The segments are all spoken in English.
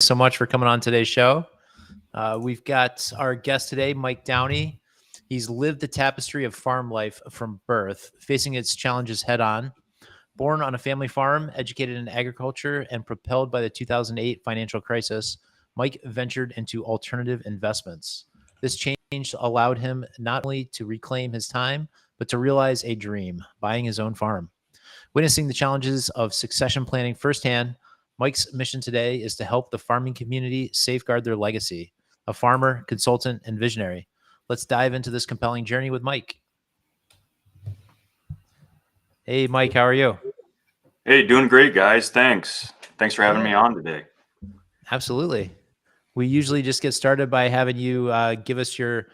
so much for coming on today's show. We've got our guest today, Mike Downey. He's lived the tapestry of farm life from birth, facing its challenges head on. Born on a family farm, educated in agriculture, and propelled by the 2008 financial crisis, Mike ventured into alternative investments. This change allowed him not only to reclaim his time, but to realize a dream, buying his own farm. Witnessing the challenges of succession planning firsthand, Mike's mission today is to help the farming community safeguard their legacy. A farmer, consultant, and visionary. Let's dive into this compelling journey with Mike. Hey, Mike, how are you? Hey, doing great, guys. Thanks for having me on today. Absolutely. We usually just get started by having you give us your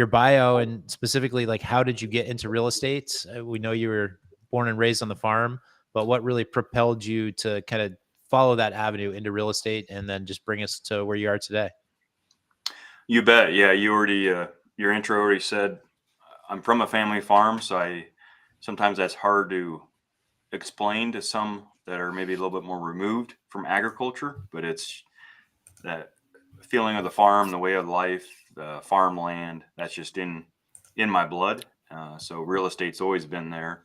bio and specifically like how did you get into real estate? We know you were born and raised on the farm, but what really propelled you to kind of follow that avenue into real estate and then just bring us to where you are today? You bet. Yeah, your intro already said I'm from a family farm, so I sometimes that's hard to explain to some that are maybe a little bit more removed from agriculture, but it's that feeling of the farm, the way of life, the farmland, that's just in my blood. So real estate's always been there.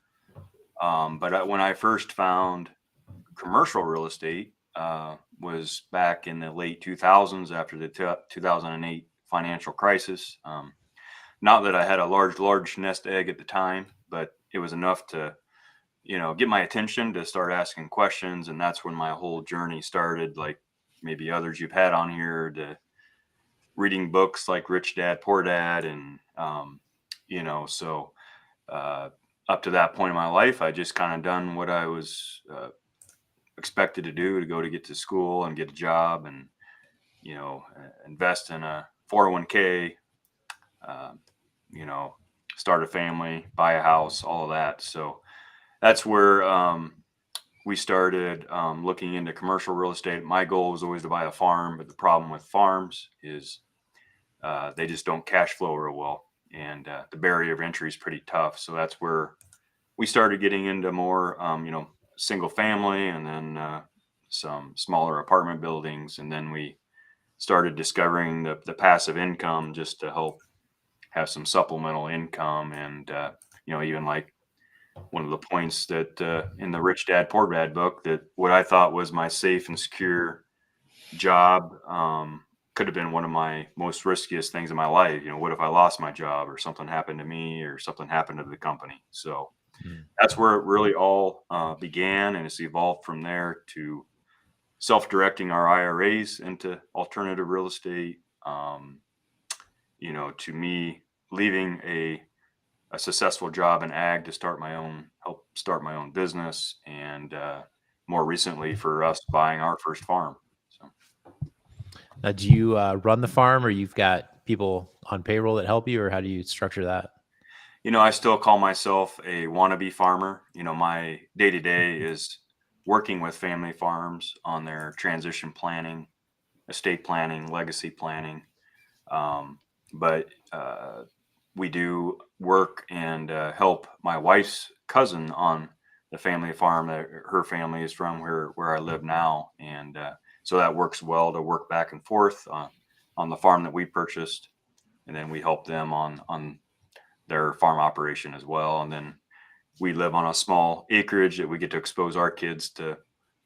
But when I first found commercial real estate was back in the late 2000s after the 2008 financial crisis. Not that I had a large nest egg at the time, but it was enough to, get my attention to start asking questions. And that's when my whole journey started, like maybe others you've had on here, to reading books like Rich Dad, Poor Dad. And, so up to that point in my life, I just kind of done what I was expected to do, to go to get to school and get a job and invest in a 401k, uh, start a family, buy a house, all of that. So that's where we started looking into commercial real estate. My goal was always to buy a farm, but the problem with farms is they just don't cash flow real well, and the barrier of entry is pretty tough. So that's where we started getting into more single family, and then some smaller apartment buildings. And then we started discovering the passive income, just to help have some supplemental income. And, even like one of the points that in the Rich Dad, Poor Dad book, that what I thought was my safe and secure job could have been one of my most riskiest things in my life. What if I lost my job, or something happened to me, or something happened to the company? So that's where it really all began, and it's evolved from there to self-directing our IRAs into alternative real estate. To me, leaving a successful job in ag to help start my own business, and more recently for us buying our first farm. So. Now, do you run the farm, or you've got people on payroll that help you, or how do you structure that? I still call myself a wannabe farmer. My day to day is working with family farms on their transition planning, estate planning, legacy planning. But we do work and help my wife's cousin on the family farm that her family is from, where I live now. And so that works well to work back and forth on the farm that we purchased. And then we help them on their farm operation as well. And then we live on a small acreage that we get to expose our kids to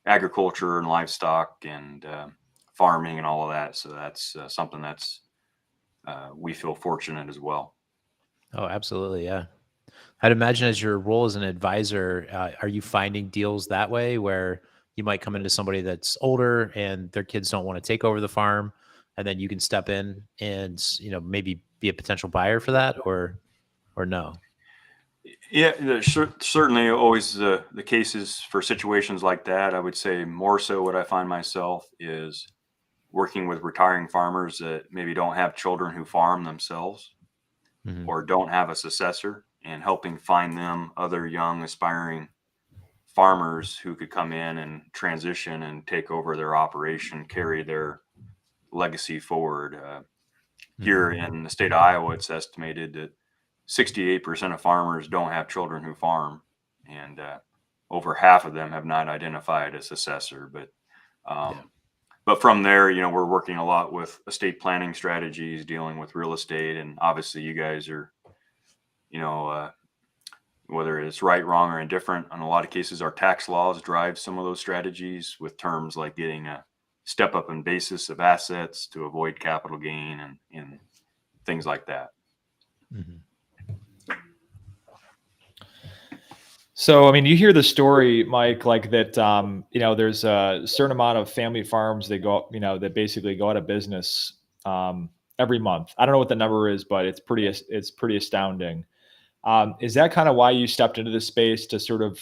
agriculture and livestock and farming and all of that. So that's something that's we feel fortunate as well. Oh, absolutely. Yeah. I'd imagine as your role as an advisor, are you finding deals that way where you might come into somebody that's older and their kids don't want to take over the farm, and then you can step in and, maybe be a potential buyer for that, or no? Yeah, certainly always the cases for situations like that. I would say more so what I find myself is working with retiring farmers that maybe don't have children who farm themselves, Hmm. or don't have a successor, and helping find them other young aspiring farmers who could come in and transition and take over their operation, carry their legacy forward. Here Hmm. in the state of Iowa, it's estimated that 68% of farmers don't have children who farm, and over half of them have not identified a successor. But Yeah. um, but from there, we're working a lot with estate planning strategies, dealing with real estate. And obviously you guys are, whether it's right, wrong, or indifferent, in a lot of cases, our tax laws drive some of those strategies with terms like getting a step up in basis of assets to avoid capital gain and things like that. Mm-hmm. So, I mean, you hear the story, Mike, like that, there's a certain amount of family farms that go, that basically go out of business every month. I don't know what the number is, but it's pretty astounding. Is that kind of why you stepped into this space, to sort of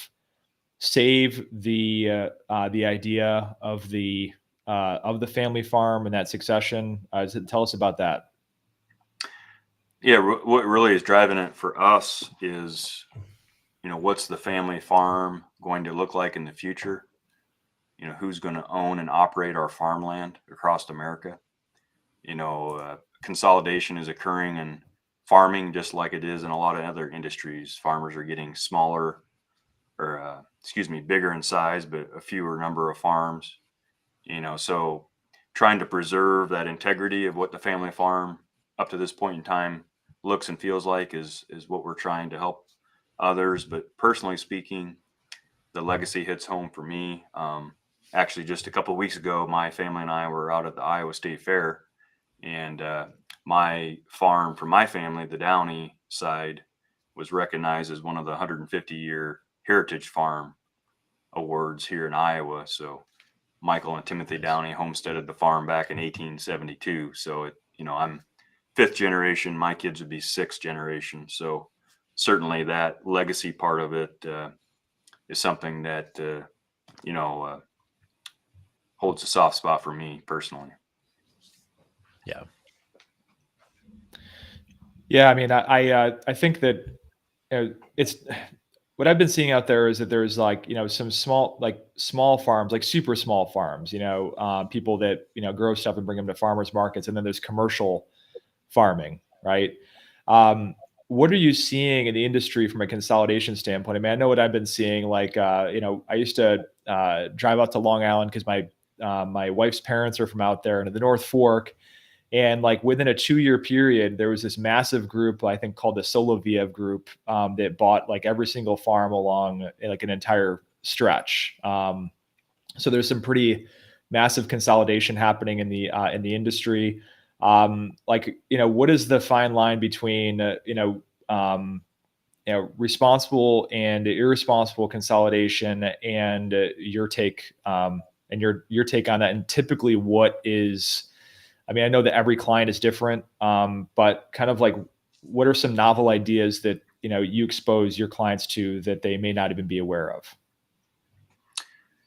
save the idea of the family farm and that succession? Tell us about that. Yeah, what really is driving it for us is, what's the family farm going to look like in the future? Who's going to own and operate our farmland across America? Consolidation is occurring in farming just like it is in a lot of other industries. Farmers are getting smaller, or bigger in size, but a fewer number of farms. So trying to preserve that integrity of what the family farm up to this point in time looks and feels like is what we're trying to help others. But personally speaking, the legacy hits home for me. Actually, just a couple of weeks ago, my family and I were out at the Iowa State Fair, and my farm for my family, the Downey side, was recognized as one of the 150-year Heritage Farm Awards here in Iowa. So Michael and Timothy Downey homesteaded the farm back in 1872. So I'm fifth generation. My kids would be sixth generation. So certainly that legacy part of it is something that holds a soft spot for me personally. Yeah. Yeah, I mean, I think that it's what I've been seeing out there is that there's some small farms, like super small farms, people that grow stuff and bring them to farmers markets, and then there's commercial farming, right? What are you seeing in the industry from a consolidation standpoint? I mean, I know what I've been seeing. I used to drive out to Long Island because my wife's parents are from out there into the North Fork. And within a 2-year period, there was this massive group, I think called the Soloviev group, that bought every single farm along an entire stretch. So there's some pretty massive consolidation happening in the industry. What is the fine line between responsible and irresponsible consolidation, and your take on that? And typically, what is, I mean, I know that every client is different, but kind of what are some novel ideas that you expose your clients to that they may not even be aware of?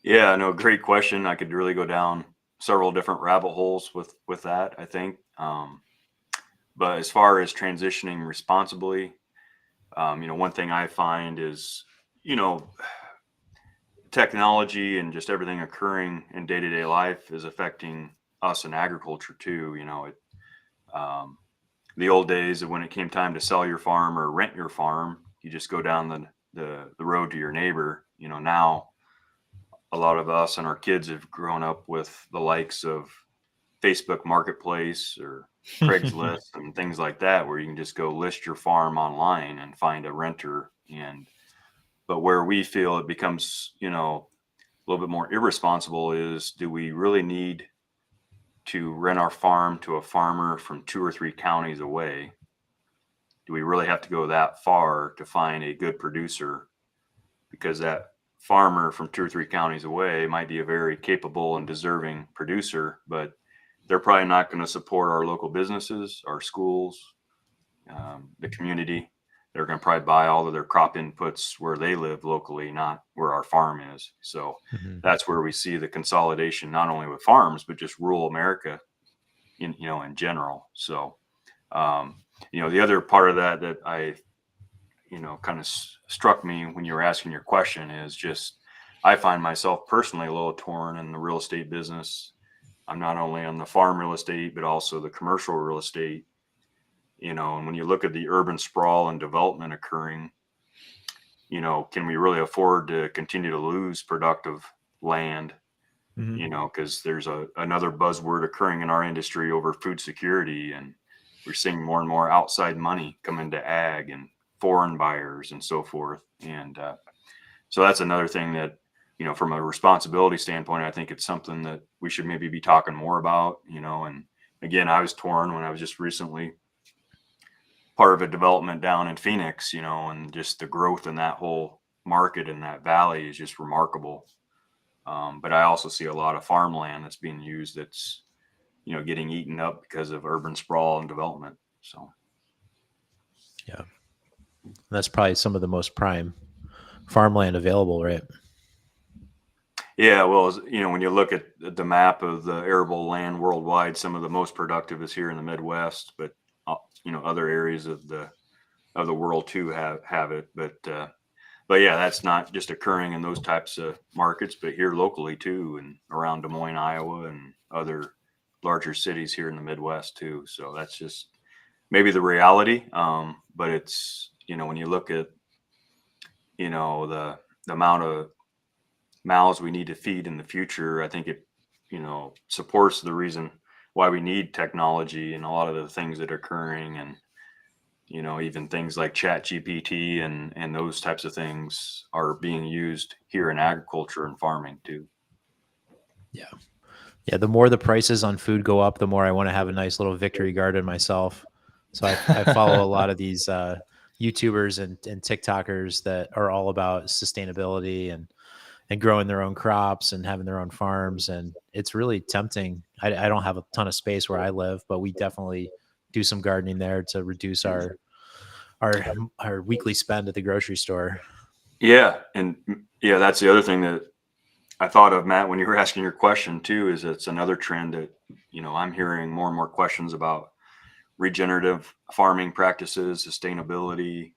Yeah, no, great question. I could really go down several different rabbit holes with that, I think. But as far as transitioning responsibly, one thing I find is, technology and just everything occurring in day-to-day life is affecting us in agriculture too. The old days of when it came time to sell your farm or rent your farm, you just go down the road to your neighbor. Now a lot of us and our kids have grown up with the likes of Facebook Marketplace or Craigslist and things like that, where you can just go list your farm online and find a renter. But where we feel it becomes, a little bit more irresponsible is, do we really need to rent our farm to a farmer from 2 or 3 counties away? Do we really have to go that far to find a good producer? Because that farmer from 2 or 3 counties away might be a very capable and deserving producer, but they're probably not going to support our local businesses, our schools, the community. They're going to probably buy all of their crop inputs where they live locally, not where our farm is. So that's where we see the consolidation, not only with farms, but just rural America in general. So, the other part of that I, kind of struck me when you were asking your question is just, I find myself personally a little torn in the real estate business. I'm not only on the farm real estate, but also the commercial real estate. And when you look at the urban sprawl and development occurring, can we really afford to continue to lose productive land Mhm. you know, because there's another buzzword occurring in our industry over food security, and we're seeing more and more outside money come into ag and foreign buyers and so forth. And so that's another thing that, you know, from a responsibility standpoint, I think it's something that we should maybe be talking more about, you know. And again, I was torn when I was just recently part of a development down in Phoenix, you know, and just the growth in that whole market in that valley is just remarkable. But I also see a lot of farmland that's being used that's, you know, getting eaten up because of urban sprawl and development. So, Yeah. That's probably some of the most prime farmland available, right? yeah, well, you know, when you look at the map of the arable land worldwide, some of the most productive is here in the Midwest, but you know, other areas of the world too have it. But yeah, that's not just occurring in those types of markets, but here locally too, and around Des Moines, Iowa, and other larger cities here in the Midwest too. So that's just maybe the reality. But it's, you know, when you look at, you know, the amount of mouths we need to feed in the future, I think it, you know, supports the reason why we need technology and a lot of the things that are occurring, and you know, even things like chat GPT and those types of things are being used here in agriculture and farming too. Yeah. Yeah. The more the prices on food go up, the more I want to have a nice little victory garden myself. So I follow a lot of these YouTubers and TikTokers that are all about sustainability and growing their own crops and having their own farms. And it's really tempting. I don't have a ton of space where I live, but we definitely do some gardening there to reduce our weekly spend at the grocery store. Yeah. And yeah, that's the other thing that I thought of, Matt, when you were asking your question too, is it's another trend that, you know, I'm hearing more and more questions about regenerative farming practices, sustainability,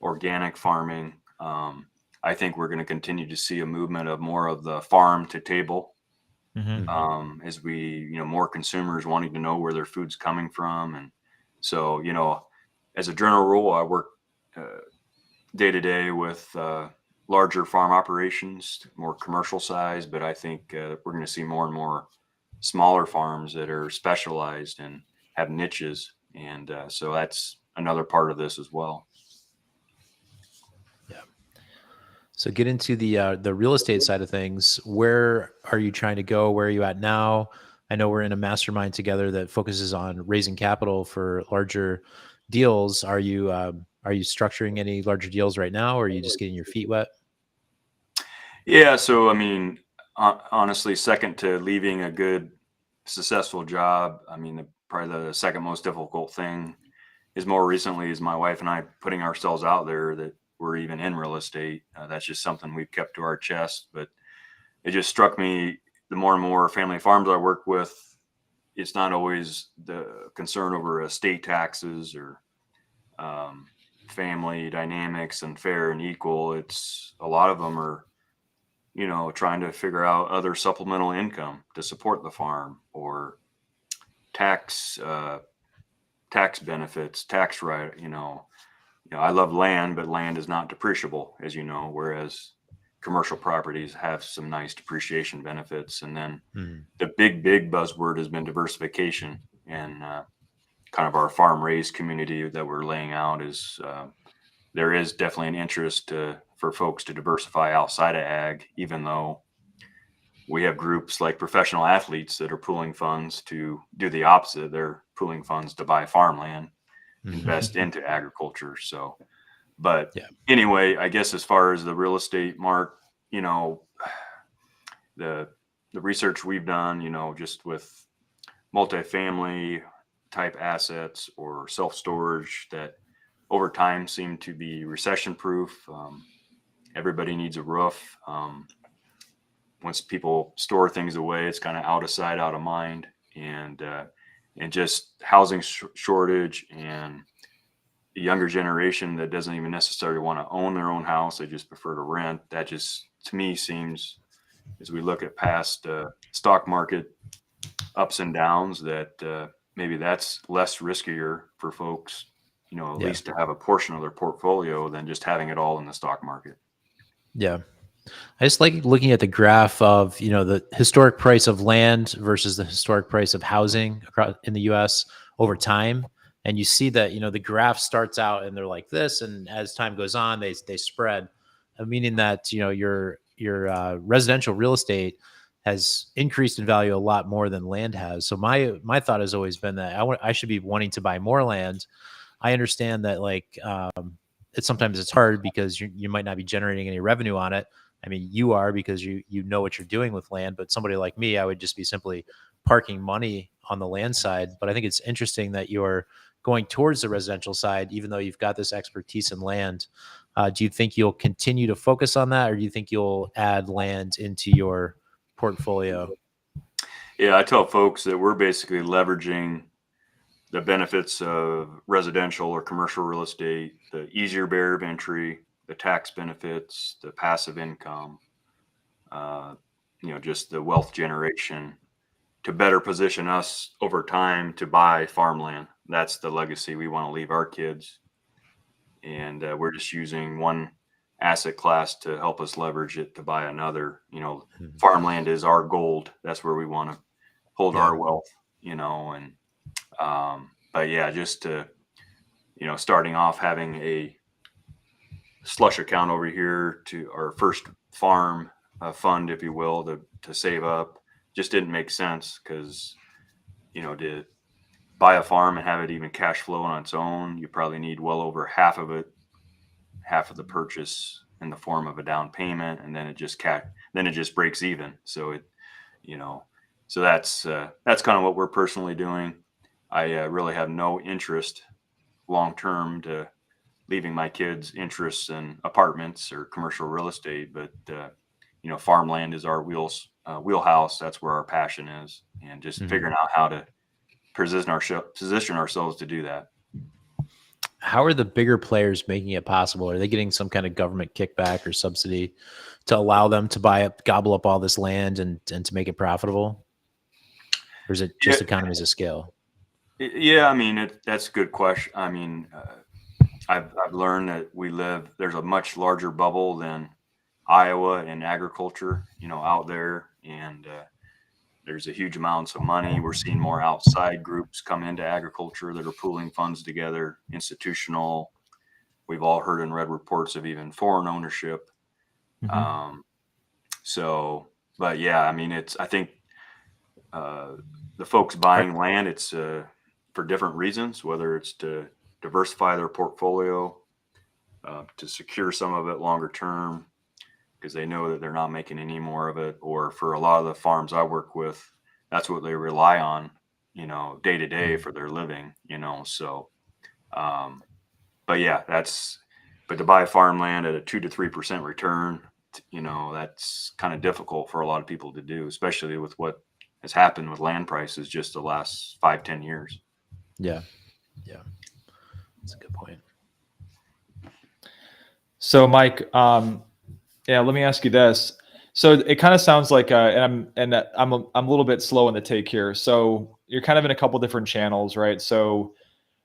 organic farming. I think we're going to continue to see a movement of more of the farm to table, Mhm. Mhm. as we, you know, more consumers wanting to know where their food's coming from. And so, you know, as a general rule, I work day to day with larger farm operations, more commercial size, but I think we're going to see more and more smaller farms that are specialized and have niches. And so that's another part of this as well. Yeah. So get into the real estate side of things. Where are you trying to go? Where are you at now? I know we're in a mastermind together that focuses on raising capital for larger deals. Are you structuring any larger deals right now, or are you just getting your feet wet? Yeah. So, I mean, honestly, second to leaving a good, successful job, I mean, probably the second most difficult thing is more recently is my wife and I putting ourselves out there that we're even in real estate. That's just something we've kept to our chest. But it just struck me, the more and more family farms I work with, it's not always the concern over estate taxes or um, family dynamics and fair and equal. It's a lot of them are, you know, trying to figure out other supplemental income to support the farm, or tax tax benefits, tax right. You know, I love land, but land is not depreciable, as you know, whereas commercial properties have some nice depreciation benefits. And then Mhm. the big buzzword has been diversification, and kind of our farm raised community that we're laying out is there is definitely an interest for folks to diversify outside of ag, even though we have groups like professional athletes that are pooling funds to do the opposite. They're pooling funds to buy farmland, invest Mhm. into agriculture. So, but Yeah. anyway, I guess as far as the real estate, Mark, you know, the the research we've done, you know, just with multifamily type assets or self storage that over time seem to be recession proof. Everybody needs a roof. Once people store things away, it's kind of out of sight, out of mind, and just housing shortage and the younger generation that doesn't even necessarily want to own their own house; they just prefer to rent. That just, to me, seems, as we look at past stock market ups and downs, that maybe that's less riskier for folks, you know, at Yeah. least to have a portion of their portfolio than just having it all in the stock market. Yeah. I just like looking at the graph of, the historic price of land versus the historic price of housing across in the US over time. And you see that, the graph starts out and they're like this. And as time goes on, they spread, meaning that, your residential real estate has increased in value a lot more than land has. So my thought has always been that I should be wanting to buy more land. I understand that sometimes it's hard because you might not be generating any revenue on it. I mean, you are because you know what you're doing with land, but somebody like me, I would just be simply parking money on the land side. But I think it's interesting that you're going towards the residential side, even though you've got this expertise in land. Do you think you'll continue to focus on that, or do you think you'll add land into your portfolio? Yeah, I tell folks that we're basically leveraging the benefits of residential or commercial real estate, the easier barrier of entry, the tax benefits, the passive income, just the wealth generation to better position us over time to buy farmland. That's the legacy we want to leave our kids. And we're just using one asset class to help us leverage it to buy another. Farmland is our gold. That's where we want to hold our wealth, but yeah, just to, starting off having a slush account over here to our first farm fund, if you will, to save up just didn't make sense because, to buy a farm and have it even cash flow on its own, you probably need well over half of the purchase in the form of a down payment. And then it just breaks even. So so that's kind of what we're personally doing. I really have no interest long-term to leaving my kids interests in apartments or commercial real estate, but farmland is our wheelhouse. That's where our passion is, and just figuring out how to position ourselves to do that. How are the bigger players making it possible? Are they getting some kind of government kickback or subsidy to allow them to gobble up all this land and to make it profitable? Or is it just economies of scale? Yeah, I mean, that's a good question. I mean, I've learned that there's a much larger bubble than Iowa in agriculture, out there. And there's a huge amounts of money. We're seeing more outside groups come into agriculture that are pooling funds together, institutional. We've all heard and read reports of even foreign ownership. Mm-hmm. But yeah, I mean, I think the folks buying land, it's for different reasons, whether it's to diversify their portfolio, to secure some of it longer term, because they know that they're not making any more of it. Or for a lot of the farms I work with, that's what they rely on, day to day for their living, so, but yeah, but to buy farmland at a 2 to 3% return, that's kind of difficult for a lot of people to do, especially with what has happened with land prices just the last 5-10 years. Yeah. That's a good point. So Mike, let me ask you this. So it kind of sounds like, I'm a little bit slow on the take here. So you're kind of in a couple different channels, right? So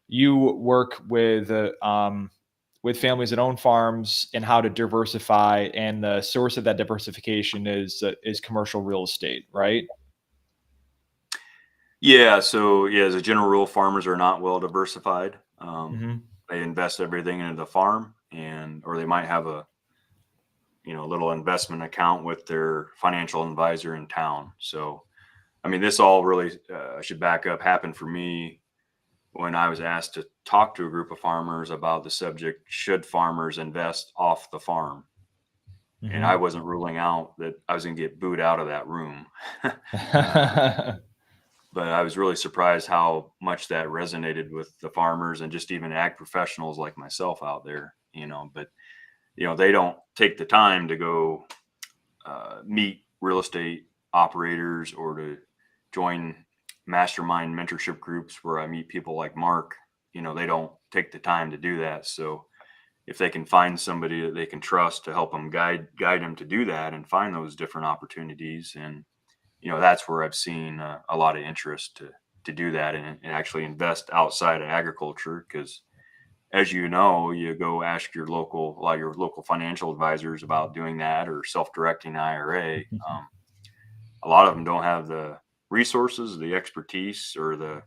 you work with families that own farms and how to diversify, and the source of that diversification is commercial real estate, right? Yeah. So yeah, as a general rule, farmers are not well diversified. Mm-hmm. They invest everything into the farm, or they might have a little investment account with their financial advisor in town. So, I mean, this all really, I should back up, happened for me when I was asked to talk to a group of farmers about the subject, should farmers invest off the farm? Mm-hmm. And I wasn't ruling out that I was going to get booed out of that room. But I was really surprised how much that resonated with the farmers and just even ag professionals like myself out there, but they don't take the time to go meet real estate operators or to join mastermind mentorship groups where I meet people like Mark. They don't take the time to do that. So if they can find somebody that they can trust to help them guide them to do that and find those different opportunities, and that's where I've seen a lot of interest to do that and actually invest outside of agriculture, because as you know, you go ask a lot of your local financial advisors about doing that or self-directing IRA. A lot of them don't have the resources, the expertise, or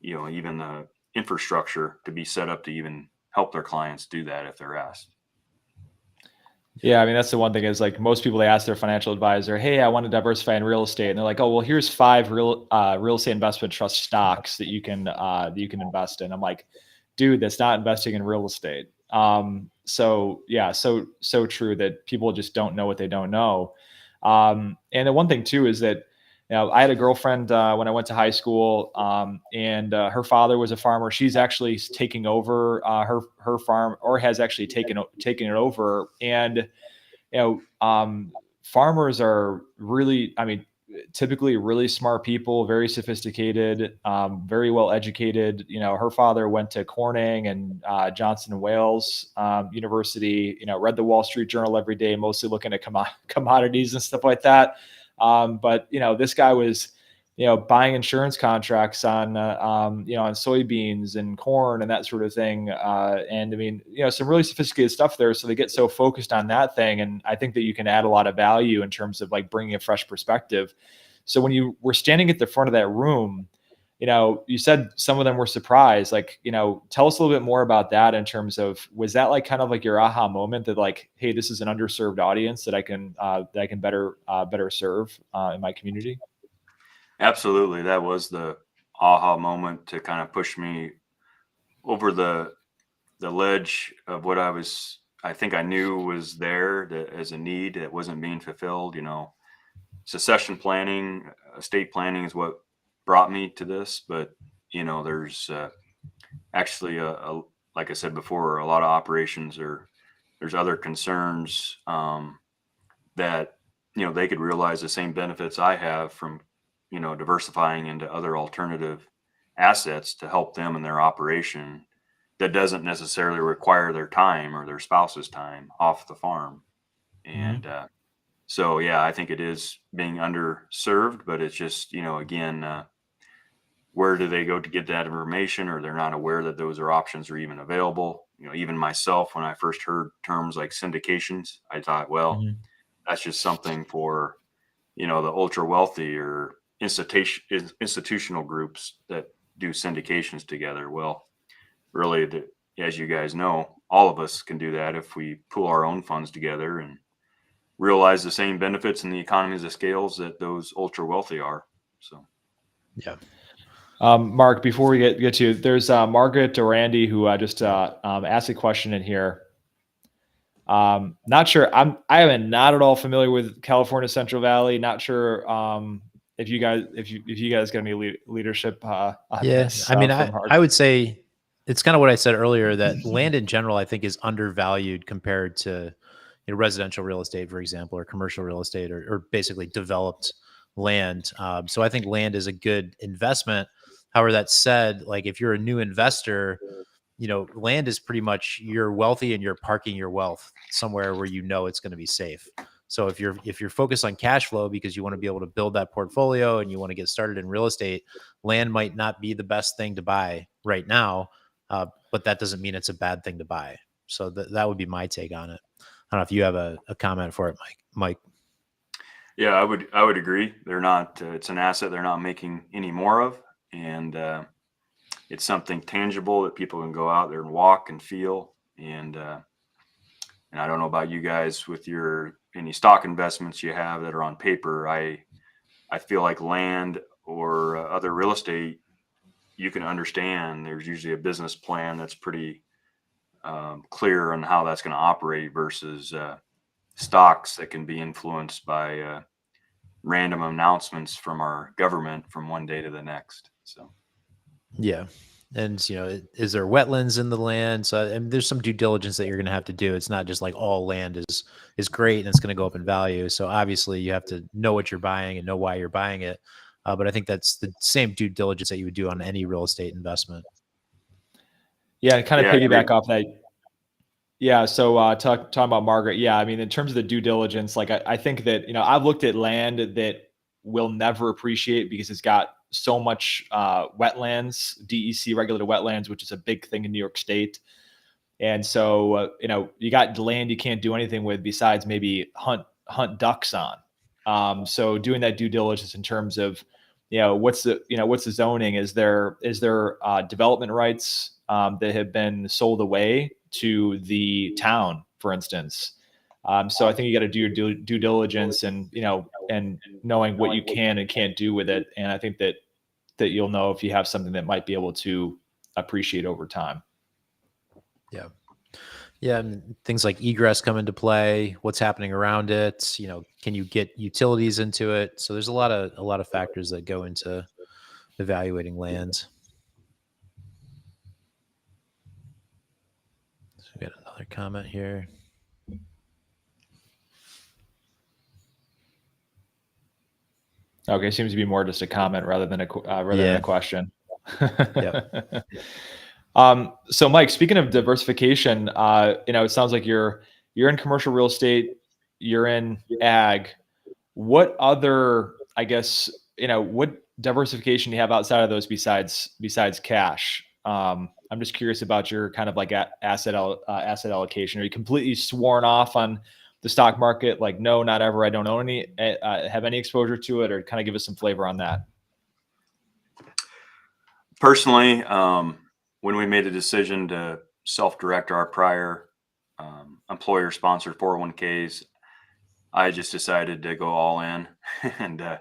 even the infrastructure to be set up to even help their clients do that if they're asked. Yeah, I mean, that's the one thing is like most people, they ask their financial advisor, "Hey, I want to diversify in real estate," and they're like, "Oh, well, here's 5 real estate investment trust stocks that you can invest in." I'm like, "Dude, that's not investing in real estate." So yeah, so true that people just don't know what they don't know. And the one thing too is that, I had a girlfriend when I went to high school, and her father was a farmer. She's actually taking over her farm, or has actually taken it over. And farmers are really, I mean, typically really smart people, very sophisticated, very well educated. Her father went to Corning and Johnson and Wales University. Read the Wall Street Journal every day, mostly looking at commodities and stuff like that. But this guy was, buying insurance contracts on on soybeans and corn and that sort of thing. And I mean, some really sophisticated stuff there. So they get so focused on that thing. And I think that you can add a lot of value in terms of like bringing a fresh perspective. So when you were standing at the front of that room, you said some of them were surprised. Like, tell us a little bit more about that in terms of, was that like kind of like your aha moment that like, hey, this is an underserved audience that I can better serve in my community? Absolutely. That was the aha moment to kind of push me over the ledge of what I think I knew was there as a need that wasn't being fulfilled. Succession planning, estate planning is what brought me to this, but there's actually like I said before, a lot of operations there's other concerns that they could realize the same benefits I have from diversifying into other alternative assets to help them in their operation that doesn't necessarily require their time or their spouse's time off the farm. And so, yeah, I think it is being underserved, but it's just, again, where do they go to get that information, or they're not aware that those are options are even available. Even myself, when I first heard terms like syndications, I thought, well, that's just something for, the ultra wealthy or institutional groups that do syndications together. Well, really, as you guys know, all of us can do that if we pool our own funds together and realize the same benefits and the economies of scales that those ultra wealthy are. So, yeah. Mark, before we get to, there's Margaret or Randy who just asked a question in here. Not sure. I am not at all familiar with California Central Valley. Not sure if you guys got any leadership on this. I mean, I would say it's kind of what I said earlier, that land in general, I think, is undervalued compared to residential real estate, for example, or commercial real estate, or basically developed land. So I think land is a good investment. However, that said, like if you're a new investor, land is pretty much, you're wealthy and you're parking your wealth somewhere where it's going to be safe. So if you're focused on cash flow because you want to be able to build that portfolio and you want to get started in real estate, land might not be the best thing to buy right now, but that doesn't mean it's a bad thing to buy. So that would be my take on it. I don't know if you have a comment for it, Mike. Yeah, I would agree. They're not. It's an asset they're not making any more of, and it's something tangible that people can go out there and walk and feel. And I don't know about you guys with any stock investments you have that are on paper. I feel like land or other real estate, you can understand. There's usually a business plan that's pretty clear on how that's going to operate versus stocks that can be influenced by random announcements from our government from one day to the next. So, yeah. And, is there wetlands in the land? So and there's some due diligence that you're going to have to do. It's not just like all land is great and it's going to go up in value. So obviously you have to know what you're buying and know why you're buying it. But I think that's the same due diligence that you would do on any real estate investment. Yeah, kind of piggyback off that. Yeah. So talking about Margaret. Yeah. I mean, in terms of the due diligence, like I think that, I've looked at land that will never appreciate because it's got so much wetlands, DEC regulated wetlands, which is a big thing in New York State. And so, you got land you can't do anything with besides maybe hunt ducks on. So doing that due diligence in terms of, what's the zoning? Is there development rights that have been sold away to the town, for instance? So I think you got to do your due diligence and knowing what you can and can't do with it. And I think that you'll know if you have something that might be able to appreciate over time. Yeah. Yeah. And things like egress come into play, what's happening around it, can you get utilities into it? So there's a lot of factors that go into evaluating land. So we got another comment here. Okay. Seems to be more just a comment rather than a question. Yep. So Mike, speaking of diversification, it sounds like you're in commercial real estate, you're in ag. What other, what diversification do you have outside of those besides cash? I'm just curious about your kind of like asset allocation. Are you completely sworn off on the stock market? Like, no, not ever. I don't own have any exposure to it, or kind of give us some flavor on that. Personally, when we made the decision to self-direct our prior employer-sponsored 401ks, I just decided to go all in, and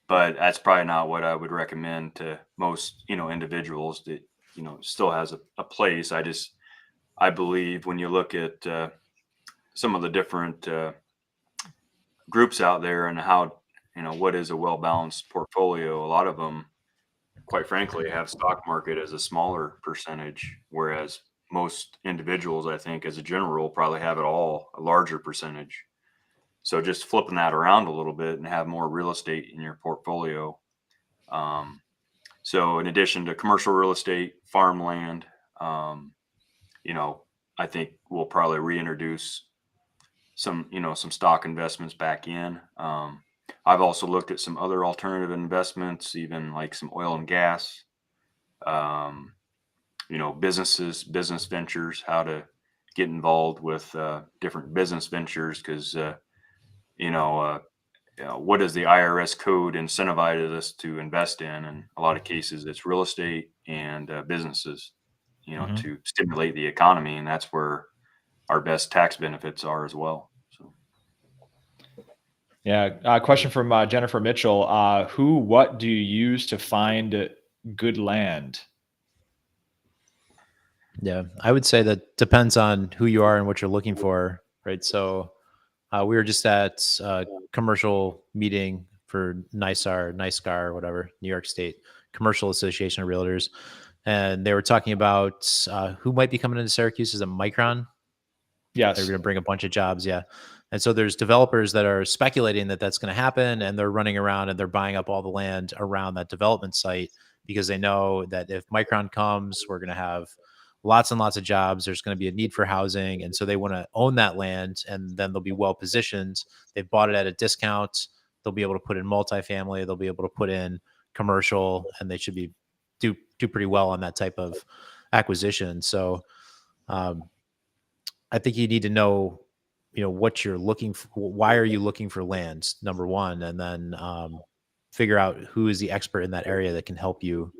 but that's probably not what I would recommend to most individuals that still has a place. I believe when you look at some of the different groups out there and how what is a well-balanced portfolio, a lot of them, quite frankly, have stock market as a smaller percentage, whereas most individuals, I think, as a general rule, probably have it all, a larger percentage. So just flipping that around a little bit and have more real estate in your portfolio. So in addition to commercial real estate, farmland, I think we'll probably reintroduce some stock investments back in. I've also looked at some other alternative investments, even like some oil and gas, business ventures, how to get involved with different business ventures, because, what does the IRS code incentivize us to invest in? In a lot of cases, it's real estate and businesses, Mhm. to stimulate the economy. And that's where our best tax benefits are as well. So. Yeah. Question from Jennifer Mitchell. What do you use to find good land? Yeah, I would say that depends on who you are and what you're looking for, right? So we were just at a commercial meeting for NYSCAR, whatever, New York State Commercial Association of Realtors. And they were talking about who might be coming into Syracuse. Is it Micron? Yes. They're going to bring a bunch of jobs. Yeah. And so there's developers that are speculating that that's going to happen, and they're running around and they're buying up all the land around that development site because they know that if Micron comes, we're going to have lots and lots of jobs. There's going to be a need for housing. And so they want to own that land, and then they'll be well positioned. They've bought it at a discount. They'll be able to put in multifamily. They'll be able to put in commercial, and they should be do pretty well on that type of acquisition. So I think you need to know, what you're looking for. Why are you looking for land? Number one, and then figure out who is the expert in that area that can help you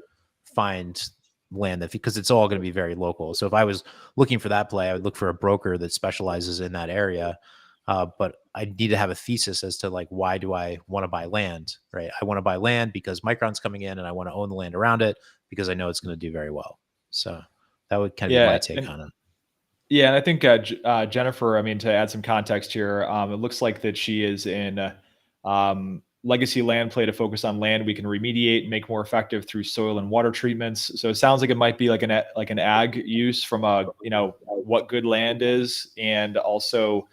find land, because it's all going to be very local. So if I was looking for that play, I would look for a broker that specializes in that area. But I need to have a thesis as to like, why do I want to buy land, right? I want to buy land because Micron's coming in and I want to own the land around it because I know it's going to do very well. So that would kind of be my take on it. Yeah. And I think Jennifer, to add some context here, it looks like that she is in legacy land play to focus on land we can remediate and make more effective through soil and water treatments. So it sounds like it might be like an ag use from what good land is, and also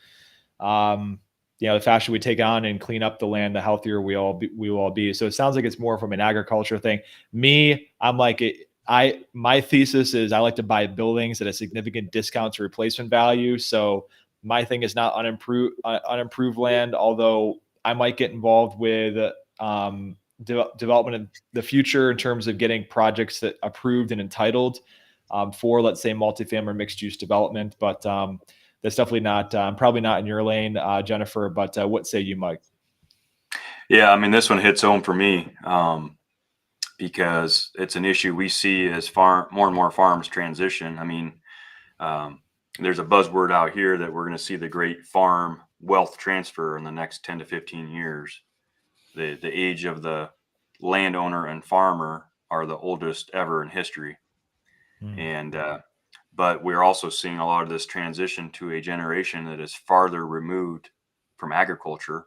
the faster we take on and clean up the land, the healthier we will all be. So it sounds like it's more from an agriculture thing. I'm like my thesis is I like to buy buildings at a significant discount to replacement value. So my thing is not unimproved land, although I might get involved with development in the future in terms of getting projects that approved and entitled. for, let's say, multifamily mixed use development. But that's definitely not, probably not in your lane, Jennifer. But what say you, Mike? Yeah, I mean, this one hits home for me because it's an issue we see as more and more farms transition. I mean, there's a buzzword out here that we're going to see the great farm wealth transfer in the next 10 to 15 years. The age of the landowner and farmer are the oldest ever in history. And but we're also seeing a lot of this transition to a generation that is farther removed from agriculture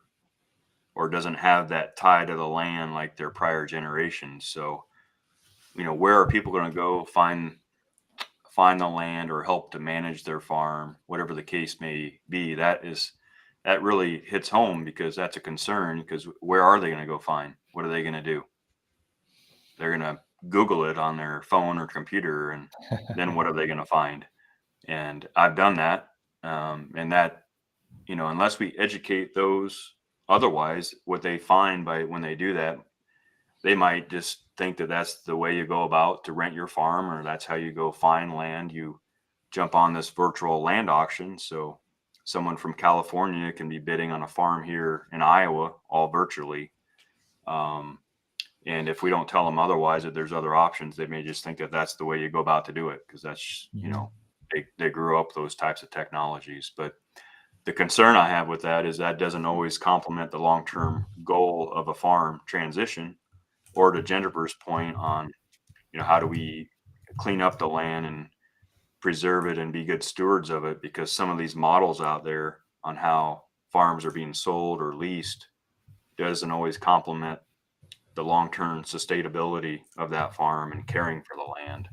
or doesn't have that tie to the land like their prior generations. So, where are people going to go find the land or help to manage their farm, whatever the case may be? That really hits home because that's a concern, because where are they going to go find? What are they going to do? They're going to Google it on their phone or computer, and then what are they going to find? And I've done that. And that, unless we educate those otherwise, what they find by when they do that, they might just think that that's the way you go about to rent your farm, or that's how you go find land. You jump on this virtual land auction. So someone from California can be bidding on a farm here in Iowa, all virtually. And if we don't tell them otherwise, that there's other options, they may just think that that's the way you go about to do it, because that's, they grew up those types of technologies. But the concern I have with that is that doesn't always complement the long-term goal of a farm transition, or to Jennifer's point on, how do we clean up the land and preserve it and be good stewards of it, because some of these models out there on how farms are being sold or leased doesn't always complement the long-term sustainability of that farm and caring for the land.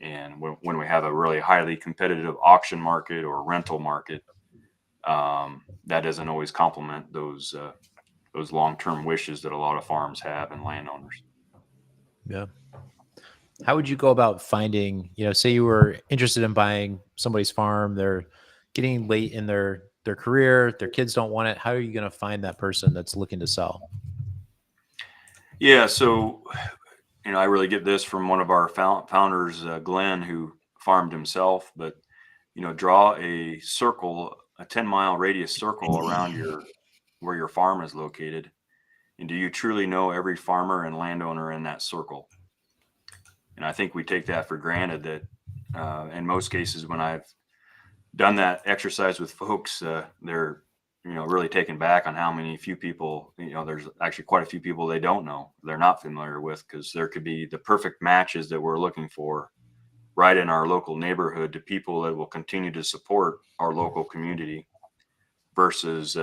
And when we have a really highly competitive auction market or rental market, that doesn't always complement those long-term wishes that a lot of farms have and landowners. Yeah. How would you go about finding, say you were interested in buying somebody's farm, they're getting late in their career, their kids don't want it. How are you going to find that person that's looking to sell? Yeah. So, I really get this from one of our founders, Glenn, who farmed himself, but, draw a circle, a 10-mile radius circle around where your farm is located. And do you truly know every farmer and landowner in that circle? And I think we take that for granted that in most cases, when I've done that exercise with folks, they're, really taken back on how few people, there's actually quite a few people they don't know, they're not familiar with, because there could be the perfect matches that we're looking for right in our local neighborhood to people that will continue to support our local community versus,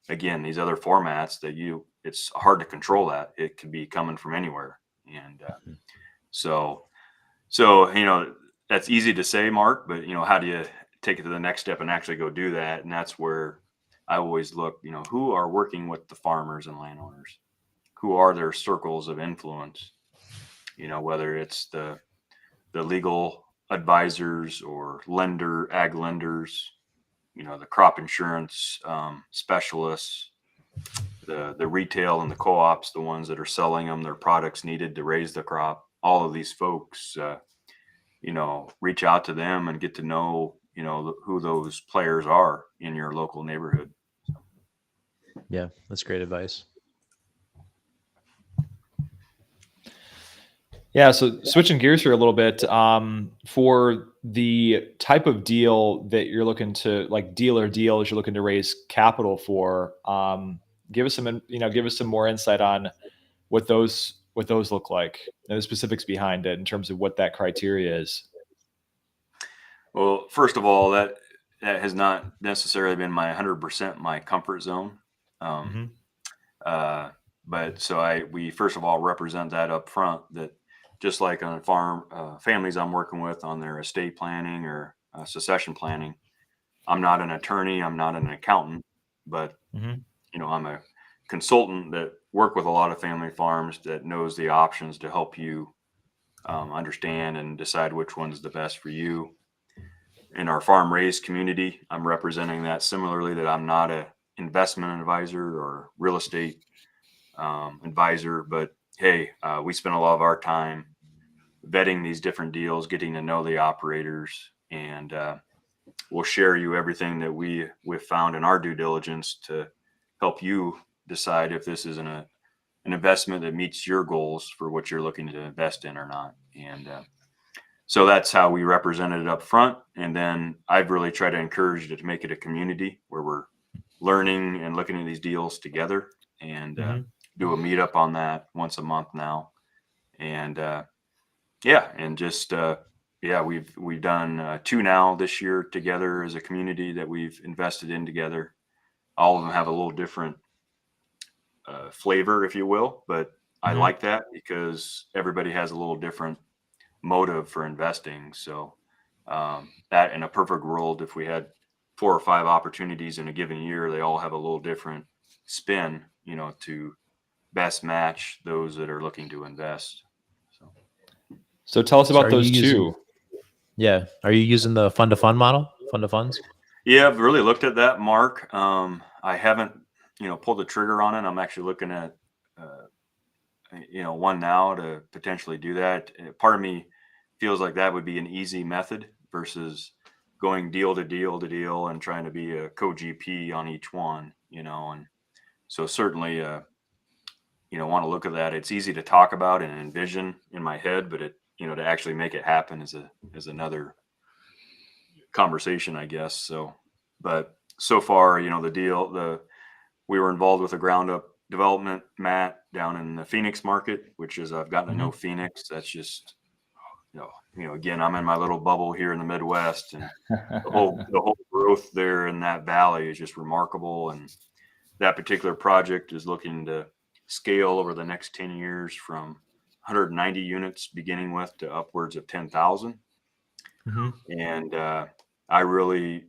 again, these other formats that it's hard to control that. It could be coming from anywhere. And so, that's easy to say, Mark, but, how do you take it to the next step and actually go do that? And that's where I always look, who are working with the farmers and landowners, who are their circles of influence, whether it's the legal advisors or ag lenders, the crop insurance specialists, the retail and the co-ops, the ones that are selling them their products needed to raise the crop. All of these folks, reach out to them and get to know, who those players are in your local neighborhood. Yeah, that's great advice. Yeah, so switching gears here a little bit, for the type of deal that you're looking to, like deals you're looking to raise capital for, give us some more insight on what those look like and the specifics behind it in terms of what that criteria is. Well, first of all, that has not necessarily been my 100% my comfort zone. But so we first of all represent that up front, that just like on farm families I'm working with on their estate planning or succession planning, I'm not an attorney, I'm not an accountant, but I'm a consultant that work with a lot of family farms that knows the options to help you understand and decide which one's the best for you. In our farm raised community, I'm representing that similarly, that I'm not a investment advisor or real estate advisor, but hey, we spend a lot of our time vetting these different deals, getting to know the operators, and we'll share you everything that we've found in our due diligence to help you decide if this is an investment that meets your goals for what you're looking to invest in or not. And so that's how we represented it up front. And then I've really tried to encourage you to make it a community where we're learning and looking at these deals together, and do a meetup on that once a month now. And we've done 2 now this year together as a community that we've invested in together. All of them have a little different flavor, if you will, but I like that because everybody has a little different motive for investing. So that, in a perfect world, if we had 4 or 5 opportunities in a given year, they all have a little different spin, to best match those that are looking to invest. So tell us about are those you using- 2. Yeah. Are you using the fund to fund model? Fund to funds? Yeah, I've really looked at that, Mark. I haven't, pulled the trigger on it. I'm actually looking at, one now to potentially do that. Part of me feels like that would be an easy method versus going deal to deal to deal and trying to be a co-GP on each one, and so certainly, want to look at that. It's easy to talk about and envision in my head, but to actually make it happen is another conversation, I guess. So, but so far, we were involved with a ground up development, Matt, down in the Phoenix market, which is, I've gotten to know Phoenix. That's just, again, I'm in my little bubble here in the Midwest, and the whole growth there in that valley is just remarkable. And that particular project is looking to scale over the next 10 years from 190 units beginning with to upwards of 10,000. And I really,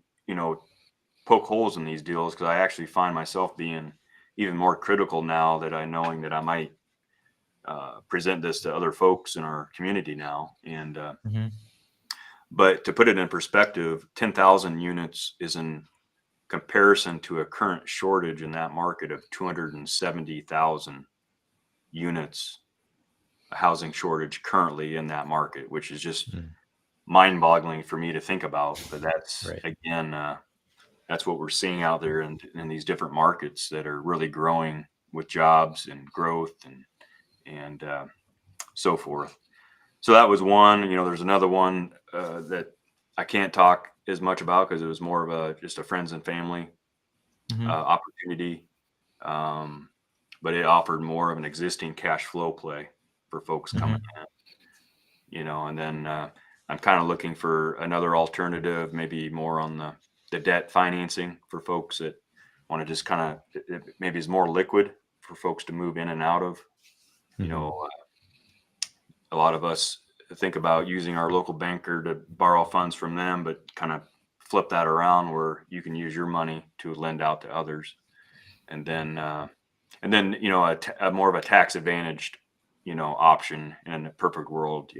poke holes in these deals because I actually find myself being even more critical now that knowing that I might present this to other folks in our community now. And but to put it in perspective, 10,000 units is in comparison to a current shortage in that market of 270,000 units, a housing shortage currently in that market, which is just mind-boggling for me to think about. But that's again, that's what we're seeing out there in these different markets that are really growing with jobs and growth and so forth. So that was one. There's another one that I can't talk as much about because it was more of just a friends and family opportunity, but it offered more of an existing cash flow play for folks coming in. And then I'm kind of looking for another alternative, maybe more on the debt financing for folks that want to just kind of, maybe is more liquid for folks to move in and out of. A lot of us think about using our local banker to borrow funds from them, but kind of flip that around where you can use your money to lend out to others. And then a more of a tax advantaged, option in a perfect world.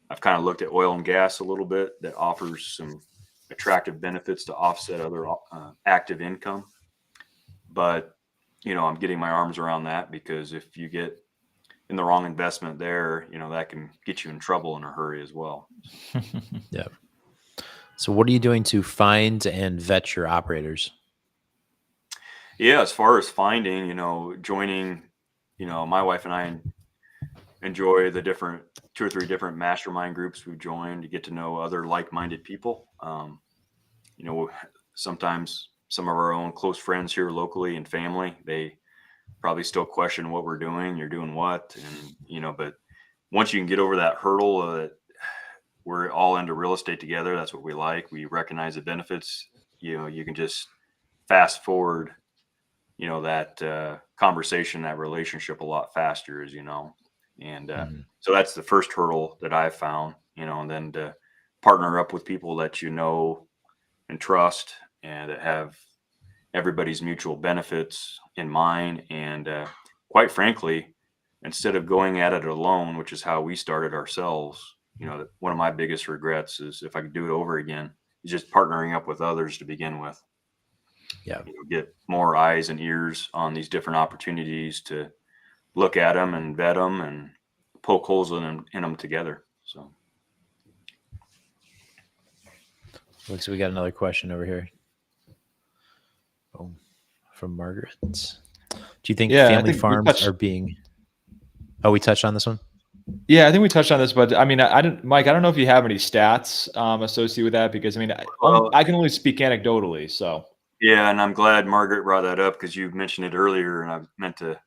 I've kind of looked at oil and gas a little bit that offers some attractive benefits to offset other active income. But, I'm getting my arms around that because if you get in the wrong investment there, that can get you in trouble in a hurry as well. Yeah. So what are you doing to find and vet your operators? Yeah, as far as finding, joining, my wife and I enjoy the different 2 or 3 different mastermind groups we've joined to get to know other like-minded people. Sometimes some of our own close friends here locally and family, they probably still question what we're doing. You're doing what? And, but once you can get over that hurdle, we're all into real estate together. That's what we like. We recognize the benefits. You can just fast forward, that conversation, that relationship a lot faster, as you know. And so that's the first hurdle that I've found, and then to partner up with people that and trust and that have everybody's mutual benefits in mind. And quite frankly, instead of going at it alone, which is how we started ourselves, one of my biggest regrets is, if I could do it over again, is just partnering up with others to begin with. Yeah. Get more eyes and ears on these different opportunities to look at them and vet them and poke holes in them together. So. Looks like we got another question over here. Oh, from Margaret. Do you think family farms are being? Oh, we touched on this one. Yeah, I think we touched on this, but I mean, I didn't, Mike. I don't know if you have any stats associated with that, because I mean, I can only speak anecdotally. So yeah, and I'm glad Margaret brought that up, because you mentioned it earlier, and I meant to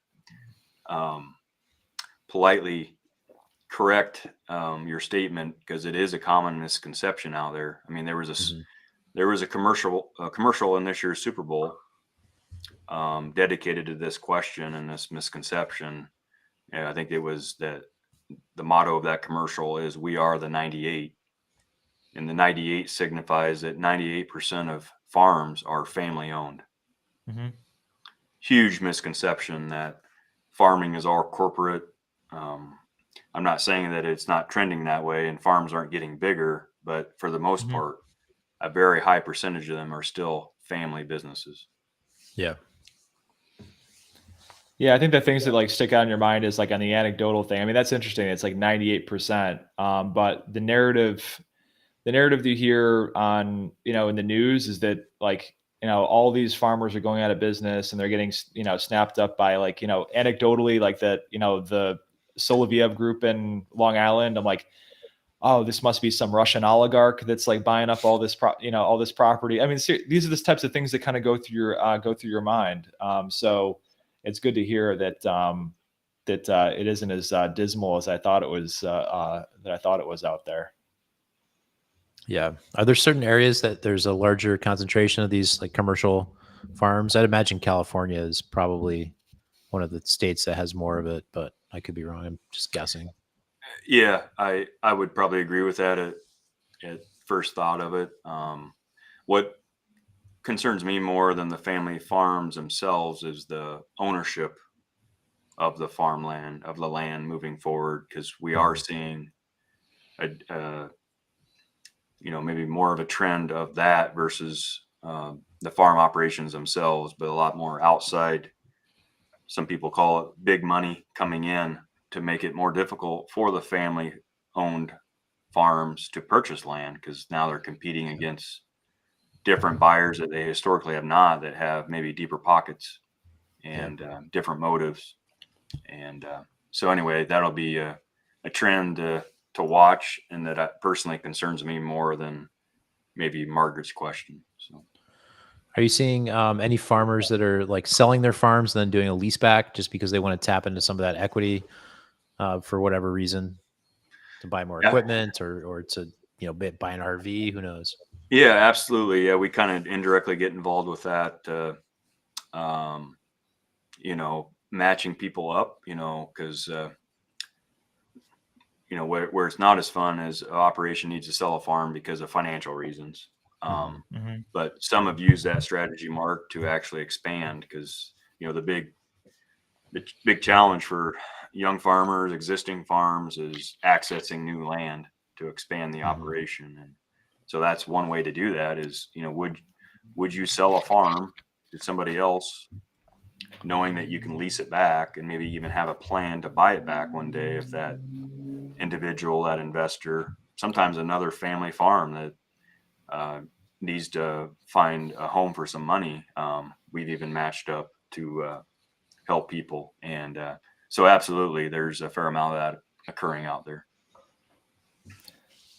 politely correct your statement, because it is a common misconception out there. I mean, there was a commercial in this year's Super Bowl dedicated to this question and this misconception. And I think it was that the motto of that commercial is "We are the 98," and the 98 signifies that 98% of farms are family owned. Mm-hmm. Huge misconception that farming is all corporate. I'm not saying that it's not trending that way and farms aren't getting bigger, but for the most part, a very high percentage of them are still family businesses. Yeah. Yeah, I think the things that like stick out in your mind is like on the anecdotal thing. I mean, that's interesting. It's like 98%. But the narrative that you hear on, in the news is that like, all these farmers are going out of business and they're getting, snapped up by like, anecdotally, like that, the Soloviev group in Long Island. I'm like, oh, this must be some Russian oligarch that's like buying up all this, all this property. I mean, these are the types of things that kind of go through your mind. So it's good to hear that it isn't as dismal as I thought it was. That I thought it was out there. Yeah. Are there certain areas that there's a larger concentration of these like commercial farms? I'd imagine California is probably one of the states that has more of it, but I could be wrong. I'm just guessing. Yeah, I would probably agree with that at first thought of it. What concerns me more than the family farms themselves is the ownership of the farmland, of the land moving forward, because we are seeing maybe more of a trend of that versus the farm operations themselves, but a lot more outside. Some people call it big money coming in to make it more difficult for the family owned farms to purchase land, because now they're competing against different buyers that they historically have not, that have maybe deeper pockets and different motives. And so anyway, that'll be a trend to watch, and that personally concerns me more than maybe Margaret's question. So, are you seeing any farmers that are like selling their farms and then doing a lease back just because they want to tap into some of that equity for whatever reason, to buy more equipment or to buy an RV? Who knows? Yeah, absolutely. Yeah, we kind of indirectly get involved with that. Matching people up. Because where it's not as fun is an operation needs to sell a farm because of financial reasons. But some have used that strategy, Mark, to actually expand, because the big challenge for young farmers, existing farms, is accessing new land to expand the operation. And so that's one way to do that is, would you sell a farm to somebody else knowing that you can lease it back and maybe even have a plan to buy it back one day if that individual, that investor, sometimes another family farm that needs to find a home for some money. We've even matched up to help people. And so absolutely, there's a fair amount of that occurring out there.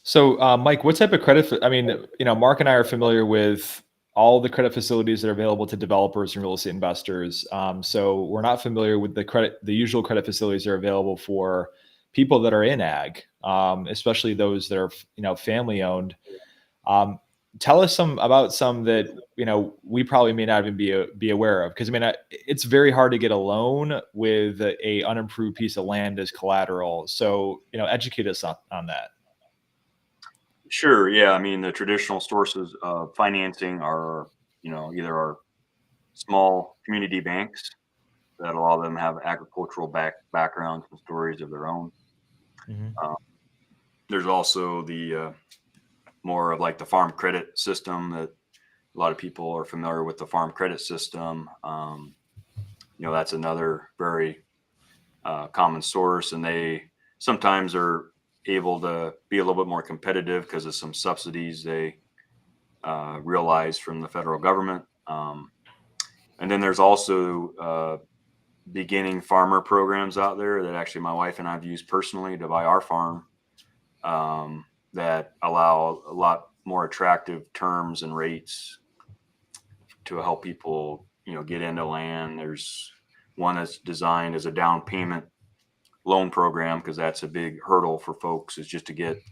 So, Mike, what type of credit? I mean, Mark and I are familiar with all the credit facilities that are available to developers and real estate investors. So we're not familiar with the usual credit facilities that are available for people that are in ag, especially those that are, family owned. Tell us about some that, we probably may not even be aware of. Because I mean, it's very hard to get a loan with a unimproved piece of land as collateral. So, educate us on that. Sure. Yeah. I mean, the traditional sources of financing are, either our small community banks that a lot of them have agricultural backgrounds and stories of their own. There's also the more of like the farm credit system that a lot of people are familiar with. The farm credit system, that's another very common source, and they sometimes are able to be a little bit more competitive because of some subsidies they realize from the federal government. And then there's also beginning farmer programs out there that actually my wife and I've used personally to buy our farm, that allow a lot more attractive terms and rates to help people, get into land. There's one that's designed as a down payment loan program, because that's a big hurdle for folks, is just to get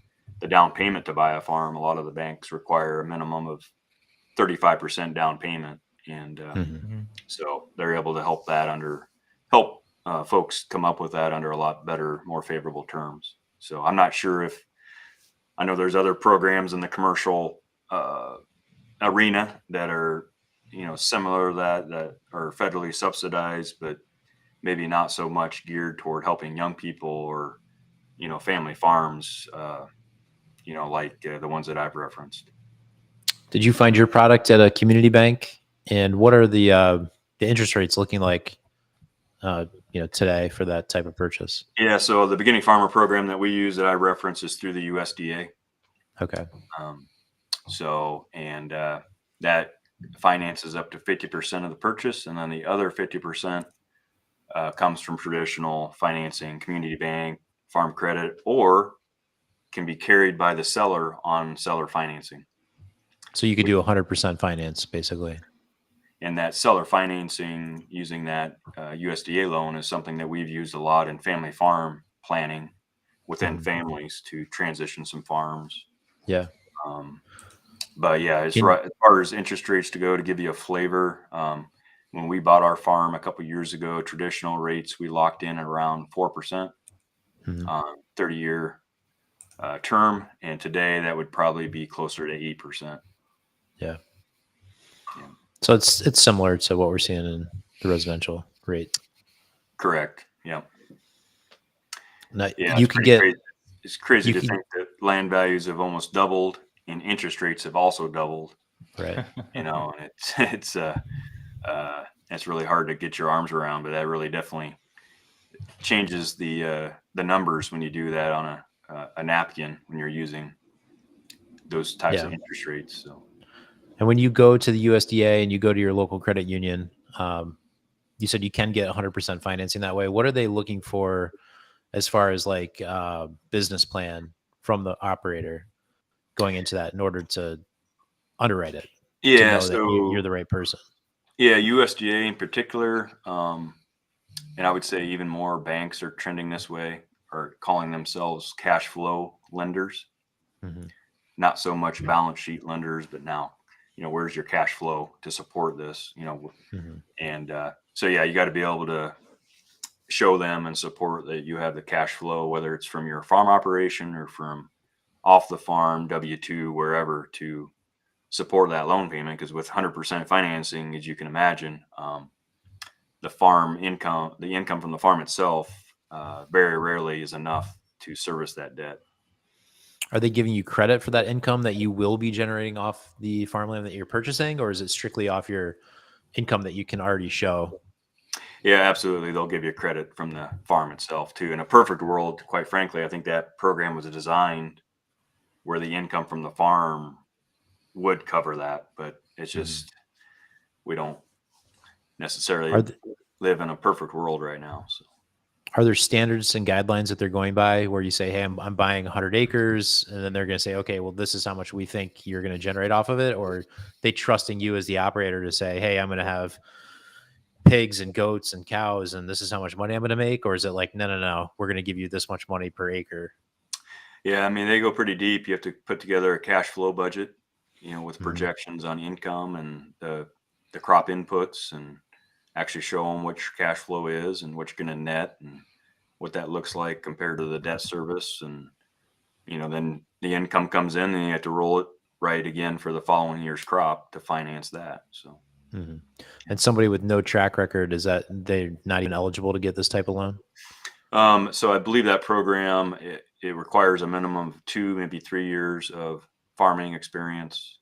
the down payment to buy a farm. A lot of the banks require a minimum of 35% down payment. And so they're able to help folks come up with that under a lot better, more favorable terms. So I'm not sure I know there's other programs in the commercial arena that are, similar that are federally subsidized, but maybe not so much geared toward helping young people or, family farms, like the ones that I've referenced. Did you find your product at a community bank? And what are the interest rates looking like, today for that type of purchase? Yeah. So the beginning farmer program that we use that I reference is through the USDA. Okay. That finances up to 50% of the purchase. And then the other 50% comes from traditional financing, community bank, farm credit, or can be carried by the seller on seller financing. So you could do 100% finance, basically. And that seller financing using that USDA loan is something that we've used a lot in family farm planning within families to transition some farms. Yeah. But yeah, as far as interest rates to give you a flavor, when we bought our farm a couple of years ago, traditional rates, we locked in at around 4%, 30-year term. And today that would probably be closer to 8%. Yeah. So it's similar to what we're seeing in the residential rate. Correct. Yeah. Now, Yeah. you can get. Crazy. It's crazy to think that land values have almost doubled and interest rates have also doubled. Right. And it's really hard to get your arms around, but that really definitely changes the numbers when you do that on a napkin when you're using those types of interest rates. So. And when you go to the USDA and you go to your local credit union, you said you can get 100% financing that way. What are they looking for as far as like business plan from the operator going into that in order to underwrite it? Yeah, to know that you're the right person. Yeah, USDA in particular, and I would say even more banks are trending this way, are calling themselves cash flow lenders. Not so much balance sheet lenders, but now, where's your cash flow to support this? And so yeah, you got to be able to show them and support that you have the cash flow, whether it's from your farm operation or from off the farm, W-2, wherever, to support that loan payment. Because with 100% financing, as you can imagine, the income from the farm itself, very rarely is enough to service that debt. Are they giving you credit for that income that you will be generating off the farmland that you're purchasing, or is it strictly off your income that you can already show? Yeah, absolutely. They'll give you credit from the farm itself too. In a perfect world, quite frankly, I think that program was designed where the income from the farm would cover that, but it's just, we don't necessarily live in a perfect world right now. So. Are there standards and guidelines that they're going by where you say, hey, I'm buying 100 acres, and then they're going to say, okay, well, this is how much we think you're going to generate off of it? Or they trusting you as the operator to say, hey, I'm going to have pigs and goats and cows, and this is how much money I'm going to make? Or is it like, no, we're going to give you this much money per acre? Yeah, I mean, they go pretty deep. You have to put together a cash flow budget, with projections on income and the crop inputs, and actually show them what your cash flow is and what you're going to net and what that looks like compared to the debt service. And, then the income comes in and you have to roll it right again for the following year's crop to finance that. So. And somebody with no track record, is that they're not even eligible to get this type of loan? So I believe that program, it requires a minimum of 2, maybe 3 years of farming experience,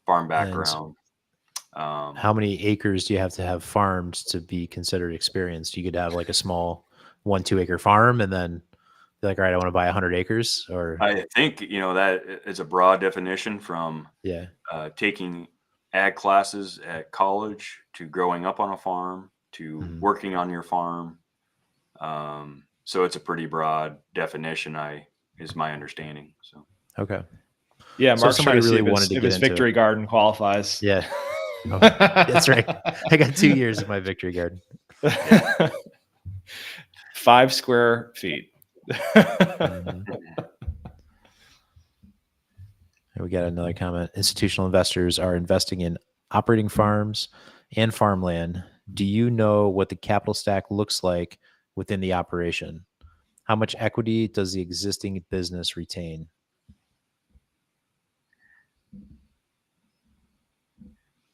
farm background. How many acres do you have to have farmed to be considered experienced? You could have like a small 1-2 acre farm and then You're like, all right, I want to buy 100 acres, or I think, that is a broad definition from yeah. taking ag classes at college to growing up on a farm to Mhm. working on your farm. So it's a pretty broad definition, is my understanding. So Okay. Yeah, So if Mark's trying somebody to see really if wanted to if get his into it. victory garden qualifies. Yeah. Oh, that's right. I got 2 years in my victory garden. 5 square feet. Mhm. And we got another comment. Institutional investors are investing in operating farms and farmland. Do you know what the capital stack looks like within the operation? How much equity does the existing business retain?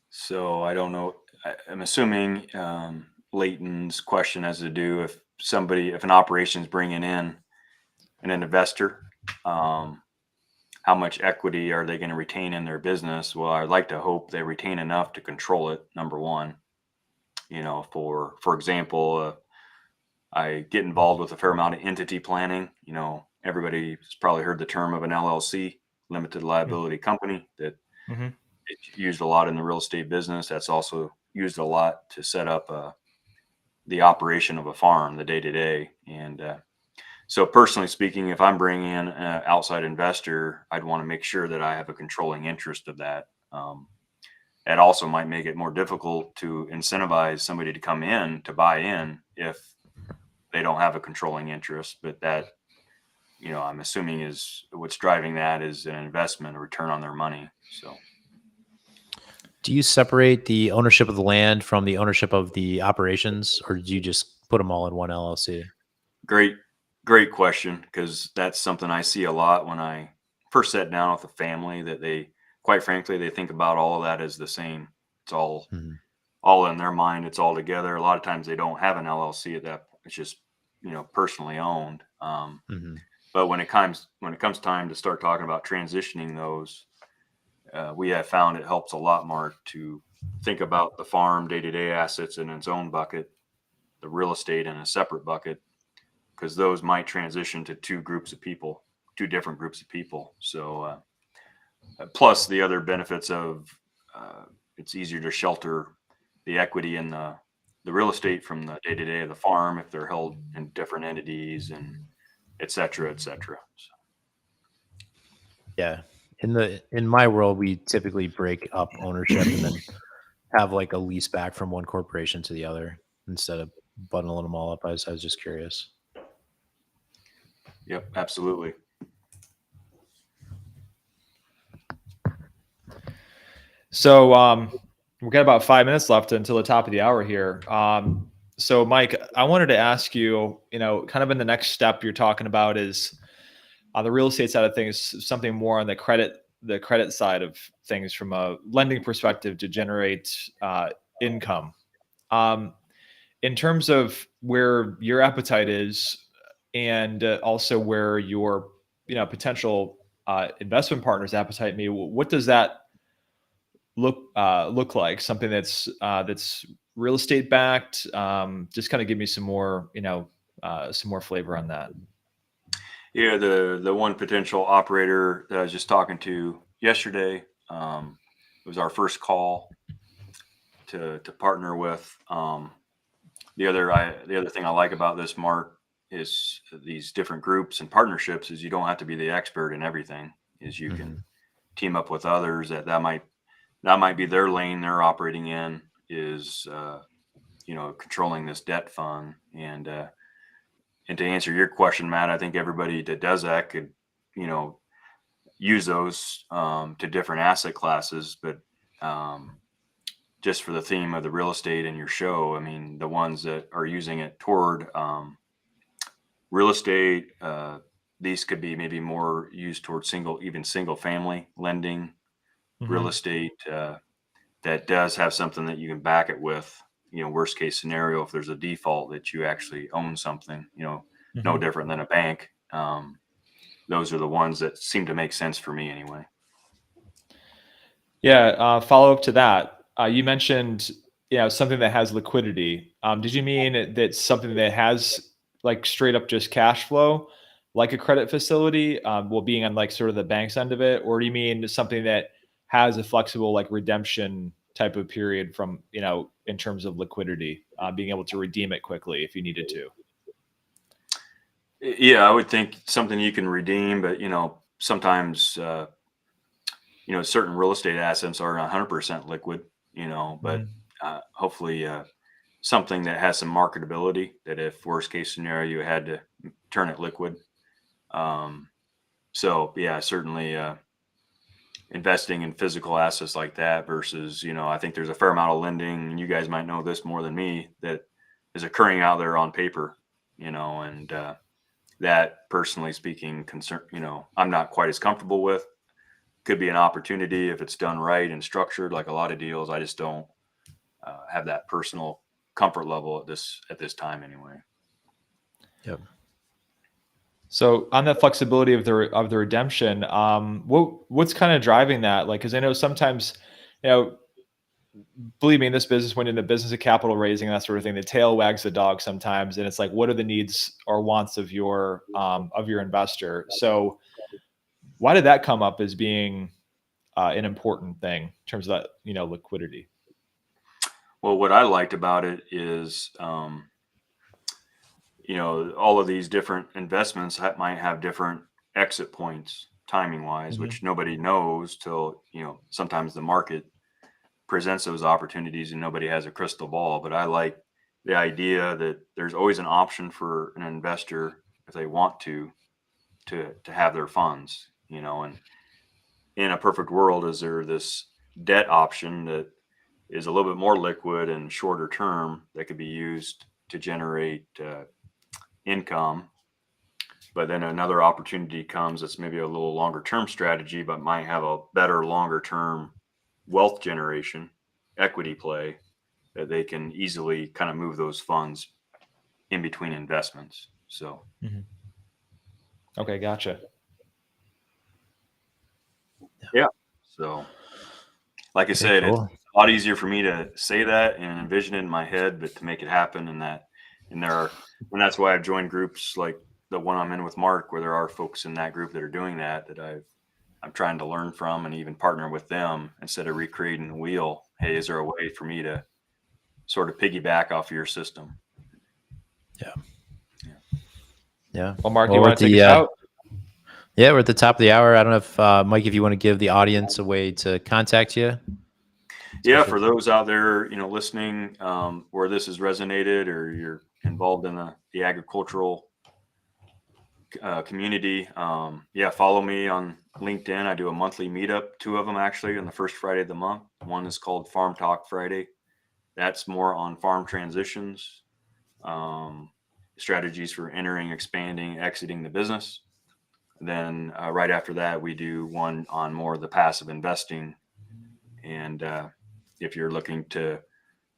So I don't know. I'm assuming Leighton's question has to do if an operation is bringing in an investor, how much equity are they going to retain in their business? Well, I'd like to hope they retain enough to control it. Number one, for example, I get involved with a fair amount of entity planning. Everybody's probably heard the term of an LLC, limited liability company, that Mhm. it's used a lot in the real estate business. That's also used a lot to set up the operation of a farm, the day to day. And so, personally speaking, if I'm bringing in an outside investor, I'd want to make sure that I have a controlling interest of that. It also might make it more difficult to incentivize somebody to come in to buy in if they don't have a controlling interest. But that, I'm assuming is what's driving that is an investment, a return on their money. So. Do you separate the ownership of the land from the ownership of the operations, or do you just put them all in one LLC? Great question, because that's something I see a lot when I first sat down with a family, that quite frankly, they think about all of that as the same. It's Mhm. all in their mind. It's all together. A lot of times they don't have an LLC at that point. It's just, personally owned. Mhm. But when it comes time to start talking about transitioning those, we have found it helps a lot more to think about the farm day-to-day assets in its own bucket, the real estate in a separate bucket, because those might transition to two different groups of people. So plus the other benefits of it's easier to shelter the equity in the real estate from the day-to-day of the farm if they're held in different entities, and et cetera, et cetera. So, Yeah. In my world, we typically break up ownership and then have like a lease back from one corporation to the other instead of bundling them all up. I was just curious. yep, absolutely. So we've got about 5 minutes left until the top of the hour here. So Mike, I wanted to ask you, kind of in the next step you're talking about is on the real estate side of things, something more on the credit side of things from a lending perspective to generate income. In terms of where your appetite is, and also where your potential investment partner's appetite may, what does that look like? Something that's real estate backed? Just kind of give me some more flavor on that. Yeah, the one potential operator that I was just talking to yesterday, it was our first call to partner with. The other thing I like about this, Mark, is these different groups and partnerships is you don't have to be the expert in everything. Is you can Mhm. team up with others that might be their lane they're operating in, is controlling this debt fund. And to answer your question, Matt, I think everybody that does that could use those to different asset classes. But just for the theme of the real estate in your show, I mean, the ones that are using it toward real estate, these could be maybe more used towards single family lending, real Mhm. estate that does have something that you can back it with. Worst case scenario, if there's a default, that you actually own something, no Mhm. different than a bank. Those are the ones that seem to make sense for me anyway. Yeah. Follow up to that. You mentioned, something that has liquidity. Did you mean that something that has like straight up just cash flow, like a credit facility, being on like sort of the bank's end of it, or do you mean something that has a flexible like redemption type of period from, in terms of liquidity, being able to redeem it quickly if you needed to? Yeah, I would think something you can redeem, but sometimes certain real estate assets are 100% liquid, but hopefully something that has some marketability, that if worst case scenario you had to turn it liquid. So yeah, certainly investing in physical assets like that versus, I think there's a fair amount of lending, and you guys might know this more than me, that is occurring out there on paper, and that, personally speaking, I'm not quite as comfortable with. Could be an opportunity if it's done right and structured, like a lot of deals. I just don't have that personal comfort level at this time anyway. Yep. So on the flexibility of the redemption, what's kind of driving that? Like, because I know sometimes, believe me, in this business, when in the business of capital raising and that sort of thing, the tail wags the dog sometimes, and it's like, what are the needs or wants of your investor? So why did that come up as being an important thing in terms of that, liquidity? Well, what I liked about it is, all of these different investments might have different exit points timing wise, which nobody knows till, sometimes the market presents those opportunities and nobody has a crystal ball. But I like the idea that there's always an option for an investor, if they want to have their funds, and in a perfect world, is there this debt option that is a little bit more liquid and shorter term that could be used to generate income. But then another opportunity comes that's maybe a little longer term strategy, but might have a better longer term wealth generation equity play, that they can easily kind of move those funds in between investments. So Okay, gotcha. yeah, so like I said, cool. it's a lot easier for me to say that and envision it in my head, but to make it happen, and that's why I've joined groups like the one I'm in with Mark, where there are folks in that group that are doing that I'm trying to learn from and even partner with them instead of recreating the wheel. Hey, is there a way for me to sort of piggyback off of your system? Yeah. Well, Mark, you want to take us out? Yeah, we're at the top of the hour. I don't know if Mike, if you want to give the audience a way to contact you. Yeah, for those out there, listening, where this has resonated, or you're involved in the agricultural community, follow me on LinkedIn. I do a monthly meetup, 2 of them actually, on the first Friday of the month. One is called Farm Talk Friday. That's more on farm transitions, strategies for entering, expanding, exiting the business. Then right after that, we do one on more of the passive investing. And if you're looking to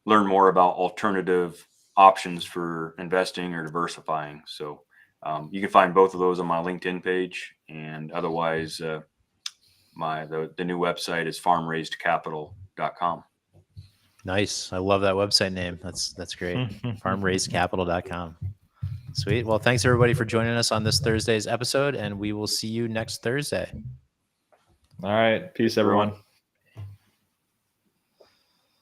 learn more about alternative options for investing or diversifying. So you can find both of those on my LinkedIn page. And otherwise, the new website is farmraisedcapital.com. Nice. I love that website name. That's great. farmraisedcapital.com. Sweet. Well, thanks everybody for joining us on this Thursday's episode, and we will see you next Thursday. All right. Peace, everyone.